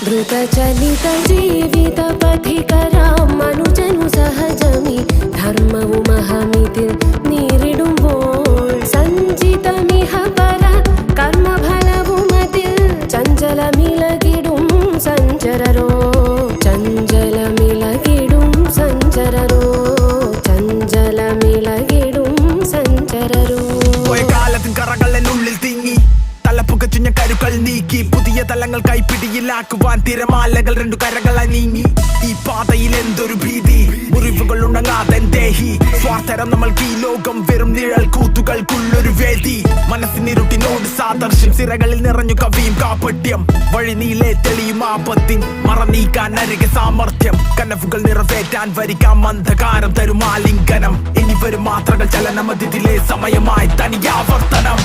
ദ്രുതചലിത ജീവിതപഥികരാം മനുജനു സഹജമി ധർമ്മവുമഹമിതിൽ നേരിടുമ്പോൾ സഞ്ചിതമിഹ പര കർമ്മഫലവുമതിൽ ചഞ്ചലമിളകിടും സഞ്ചരരോ ചഞ്ചലമിളകിടും സഞ്ചരരോ ചഞ്ചലമിളകിടും സഞ്ചരരോ കാലത്തിൻ കറകളെന്നുള്ളിൽ തിങ്ങി തലപ്പുകച്ചുഞ്ഞ കരുക്കൾ നീക്കി പുതിയ തലങ്ങൾ കൈപ്പിടിയിലാക്കുവാൻ തിരമാലകൾ രണ്ടു കരകളായി നീങ്ങി ഈ പാതയിൽ എന്തൊരു ഭീതി മുറിവുകൾ ഉണങ്ങാതെ ദേഹി സ്വാർത്ഥരം നമ്മൾക്ക് ഈ ലോകം വെറും നിഴൽ കൂത്തുകൾക്കുള്ളൊരു വേദി മനസ്സിനിരുട്ടിനോട് സാദർശ്യം സിരകളിൽ നിറഞ്ഞു കവിയും കാപട്യം വഴി നീളെ തെളിയും ആപത്തിൻ മറ നീക്കാൻ അരികെ സാമർത്ഥ്യം കനവുകൾ നിറവേറ്റാൻ വരിക്കാം അന്ധകാരം തരും ആലിംഗനം ഇനി വരും മാത്രകൾ ചലനമതിലെ സമയമായി തനിയാവർത്തനം